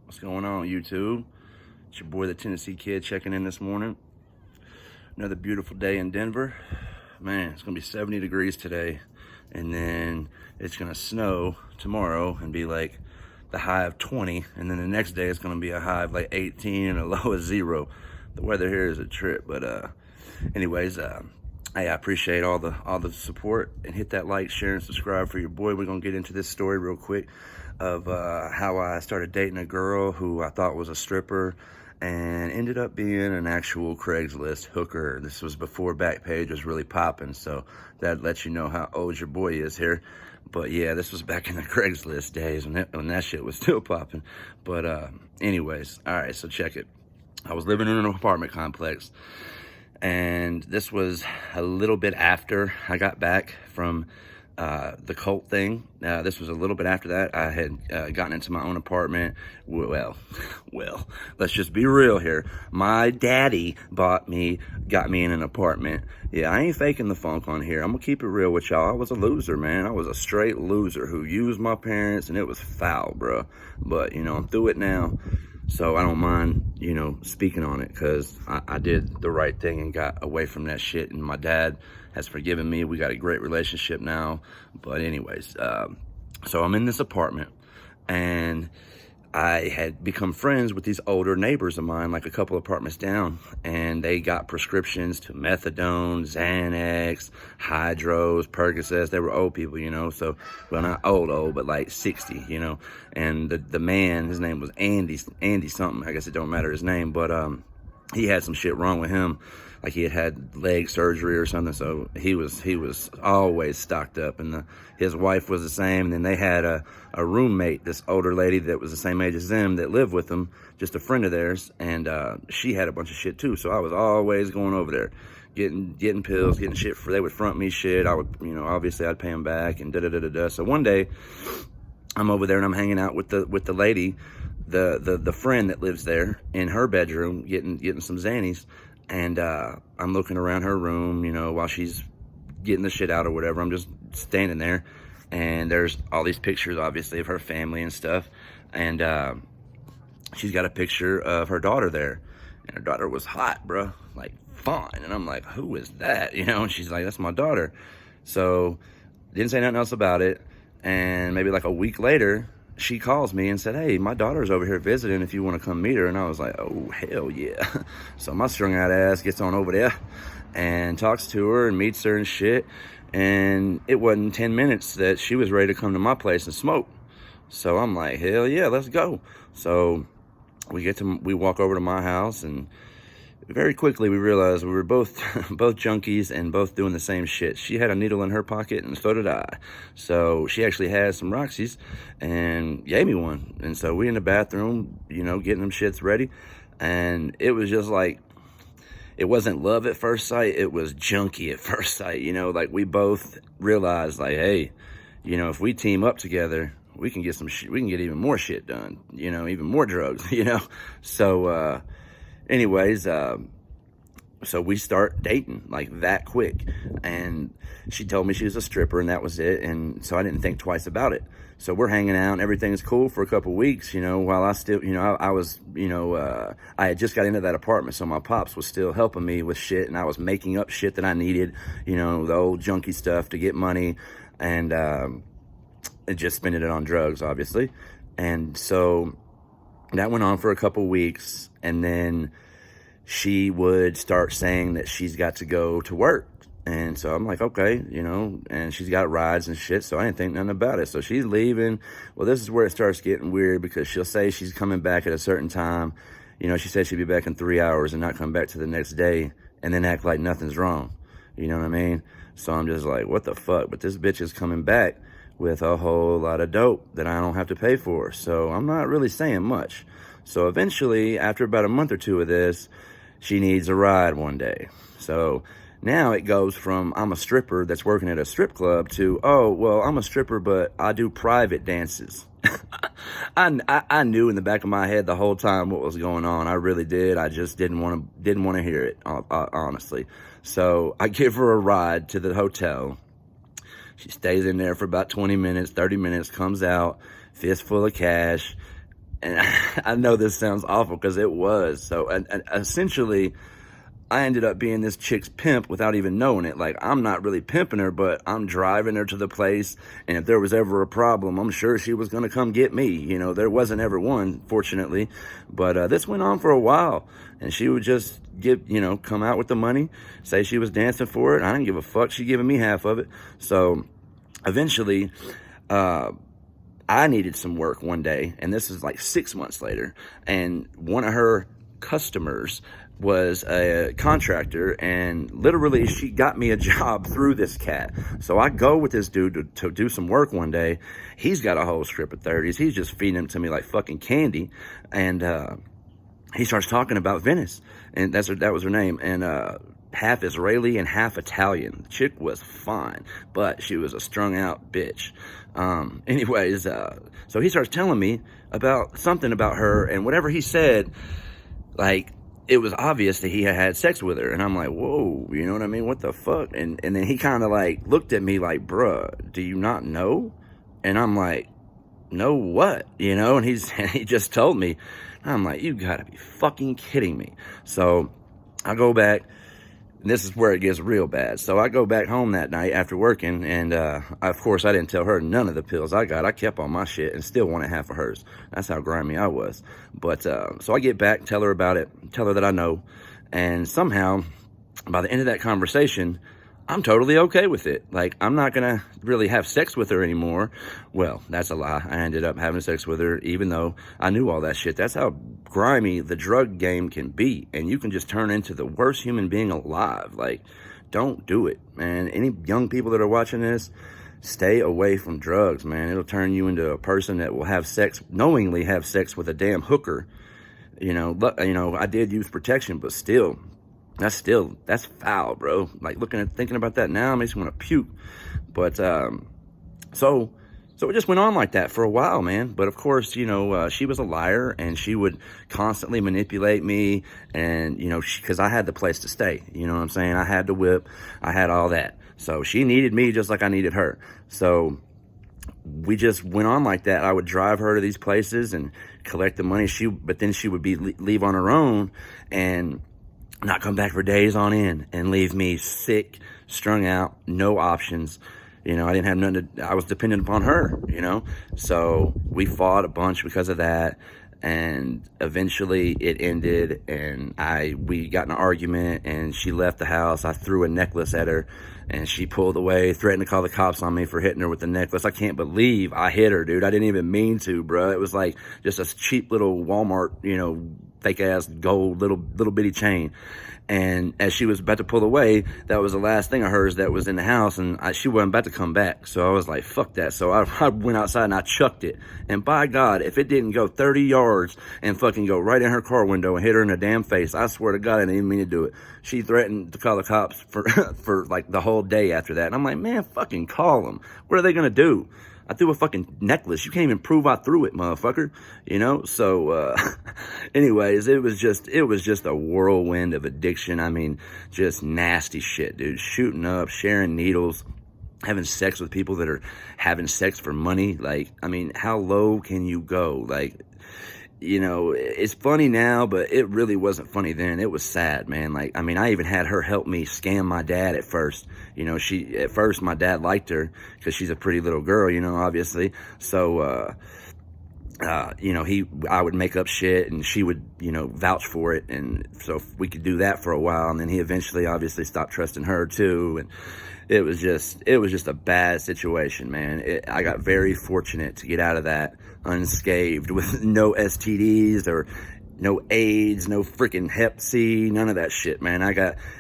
What's going on, YouTube? It's your boy, the Tennessee Kid, checking in this morning. Another beautiful day in Denver. Man, it's gonna be 70 degrees today, and then it's gonna snow tomorrow and be like the high of 20, and then the next day it's gonna be a high of like 18 and a low of 0. The weather here is a trip, but anyways, hey, I appreciate all the support, and hit that like, share, and subscribe for your boy. We're gonna get into this story real quick of how I started dating a girl who I thought was a stripper and ended up being an actual Craigslist hooker. This was before Backpage was really popping, so that lets you know how old your boy is here. But yeah, this was back in the Craigslist days when that shit was still popping. But anyways, all right, so check it. I was living in an apartment complex, and this was a little bit after I got back from the cult thing. This was a little bit after that. I had gotten into my own apartment. Well, let's just be real here. My daddy got me in an apartment. Yeah, I ain't faking the funk on here. I'm gonna keep it real with y'all. I was a loser, man. I was a straight loser who used my parents, and it was foul, bro. But, I'm through it now. So I don't mind, speaking on it, because I did the right thing and got away from that shit. And my dad has forgiven me. We got a great relationship now. But anyways, so I'm in this apartment, and I had become friends with these older neighbors of mine, like a couple apartments down, and they got prescriptions to methadone, Xanax, Hydros, Percocets. They were old people, so, well, not old, but like 60, and the man, his name was Andy something. I guess it don't matter his name, but he had some shit wrong with him. Like he had leg surgery or something, so he was always stocked up, and his wife was the same. And then they had a roommate, this older lady that was the same age as them, that lived with them, just a friend of theirs, and she had a bunch of shit too. So I was always going over there, getting pills, getting shit. They would front me shit. I would, obviously I'd pay them back, and da. So one day I'm over there and I'm hanging out with the lady, the friend that lives there, in her bedroom, getting some Xannies. And I'm looking around her room, while she's getting the shit out or whatever. I'm just standing there, and there's all these pictures, obviously, of her family and stuff. And she's got a picture of her daughter there, and her daughter was hot, bro, like fine. And I'm like, who is that? And she's like, that's my daughter. So didn't say nothing else about it. And maybe like a week later, she calls me and said, hey, my daughter's over here visiting if you want to come meet her. And I was like, oh, hell yeah. So my strung out ass gets on over there and talks to her and meets her and shit. And it wasn't 10 minutes that she was ready to come to my place and smoke. So I'm like, hell yeah, let's go. So we walk over to my house, and very quickly we realized we were both junkies and both doing the same shit. She had a needle in her pocket, and so did I. So she actually had some Roxy's and gave me one. And so we in the bathroom, getting them shits ready. And it was just like, it wasn't love at first sight, it was junkie at first sight. Like we both realized, like, hey, if we team up together, we can get some shit, we can get even more shit done, even more drugs, So anyways, so we start dating like that quick, and she told me she was a stripper, and that was it. And so I didn't think twice about it. So we're hanging out and everything's cool for a couple of weeks, while I still, I was, I had just got into that apartment. So my pops was still helping me with shit, and I was making up shit that I needed, the old junkie stuff to get money, and just spending it on drugs, obviously. And so that went on for a couple weeks, and then she would start saying that she's got to go to work. And so I'm like, okay, and she's got rides and shit, so I didn't think nothing about it. So she's leaving. Well, this is where it starts getting weird, because she'll say she's coming back at a certain time. She said she'd be back in 3 hours and not come back to the next day, and then act like nothing's wrong. You know what I mean? So I'm just like, what the fuck? But this bitch is coming back with a whole lot of dope that I don't have to pay for. So I'm not really saying much. So eventually, after about a month or two of this, she needs a ride one day. So now it goes from, I'm a stripper that's working at a strip club, to, oh, well, I'm a stripper, but I do private dances. I knew in the back of my head the whole time what was going on. I really did. I just didn't want to hear it, honestly. So I give her a ride to the hotel. She stays in there for about 20 minutes, 30 minutes, comes out, fistful of cash, And I know this sounds awful because it was. So, and essentially, I ended up being this chick's pimp without even knowing it. Like, I'm not really pimping her, but I'm driving her to the place. And if there was ever a problem, I'm sure she was going to come get me. You know, there wasn't ever one, fortunately. But this went on for a while. And she would just come out with the money, say she was dancing for it. I didn't give a fuck. She giving me half of it. So eventually, I needed some work one day, and this is like 6 months later, and one of her customers was a contractor, and literally she got me a job through this cat. So I go with this dude to do some work one day. He's got a whole strip of 30s. He's just feeding them to me like fucking candy. And he starts talking about Venice, and that was her name. And half Israeli and half Italian. The chick was fine, but she was a strung out bitch. Anyways, so he starts telling me about something about her, and whatever he said, like, it was obvious that he had sex with her. And I'm like, whoa, you know what I mean? What the fuck? And then he kind of like looked at me like, bruh, do you not know? And I'm like, know what? You know? And he just told me. I'm like, you gotta be fucking kidding me. So I go back. This is where it gets real bad. So I go back home that night after working, and of course I didn't tell her none of the pills I got. I kept all my shit and still wanted half of hers. That's how grimy I was. But so I get back, tell her about it, tell her that I know, and somehow by the end of that conversation, I'm totally okay with it. Like, I'm not gonna really have sex with her anymore. Well, that's a lie. I ended up having sex with her even though I knew all that shit. That's how grimy the drug game can be. And you can just turn into the worst human being alive. Like, don't do it, man. Any young people that are watching this, stay away from drugs, man. It'll turn you into a person that will have sex, knowingly have sex with a damn hooker. I did use protection, but still, that's foul, bro. Like, thinking about that now makes me want to puke. But so it just went on like that for a while, man. But of course, she was a liar, and she would constantly manipulate me, and because I had the place to stay. You know what I'm saying? I had the whip, I had all that. So she needed me just like I needed her. So we just went on like that. I would drive her to these places and collect the money. But then she would leave on her own and not come back for days on end and leave me sick, strung out, no options. I didn't have nothing I was dependent upon her, So we fought a bunch because of that. And eventually it ended, and we got in an argument, and she left the house. I threw a necklace at her, and she pulled away, threatened to call the cops on me for hitting her with the necklace. I can't believe I hit her, dude. I didn't even mean to, bro. It was like just a cheap little Walmart, fake ass gold little bitty chain. And as she was about to pull away, that was the last thing of hers that was in the house, and she wasn't about to come back. So I was like, fuck that. So I went outside and I chucked it. And by God, if it didn't go 30 yards and fucking go right in her car window and hit her in the damn face, I swear to God, I didn't even mean to do it. She threatened to call the cops for like the whole day after that. And I'm like, man, fucking call them. What are they going to do? I threw a fucking necklace. You can't even prove I threw it, motherfucker. So, anyways, it was just a whirlwind of addiction. I mean, just nasty shit, dude. Shooting up, sharing needles, having sex with people that are having sex for money. Like, I mean, how low can you go? Like, it's funny now, but it really wasn't funny then. It was sad, man. Like, I mean, I even had her help me scam my dad at first. At first my dad liked her because she's a pretty little girl, obviously. So, I would make up shit, and she would, vouch for it. And so we could do that for a while. And then he eventually obviously stopped trusting her too. And it was just a bad situation, man. I got very fortunate to get out of that unscathed with no STDs or no AIDS, no freaking Hep C, none of that shit, man.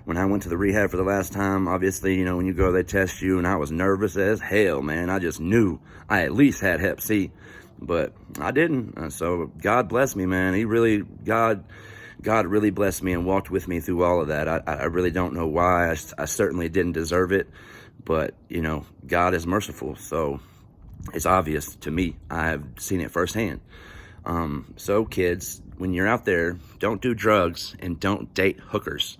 When I went to the rehab for the last time, obviously, when you go, they test you, and I was nervous as hell, man. I just knew I at least had Hep C, but I didn't. So God bless me, man. God really blessed me and walked with me through all of that. I really don't know why. I certainly didn't deserve it, but, God is merciful. So it's obvious to me. I've seen it firsthand. So kids, when you're out there, don't do drugs and don't date hookers.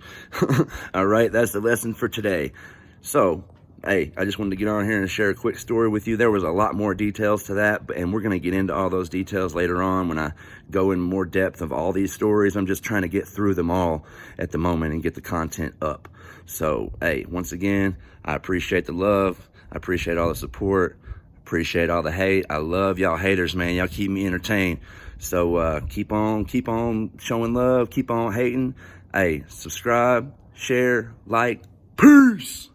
All right. That's the lesson for today. So hey, I just wanted to get on here and share a quick story with you. There was a lot more details to that, and we're going to get into all those details later on when I go in more depth of all these stories. I'm just trying to get through them all at the moment and get the content up. So, hey, once again, I appreciate the love. I appreciate all the support. Appreciate all the hate. I love y'all haters, man. Y'all keep me entertained. So keep on showing love. Keep on hating. Hey, subscribe, share, like. Peace.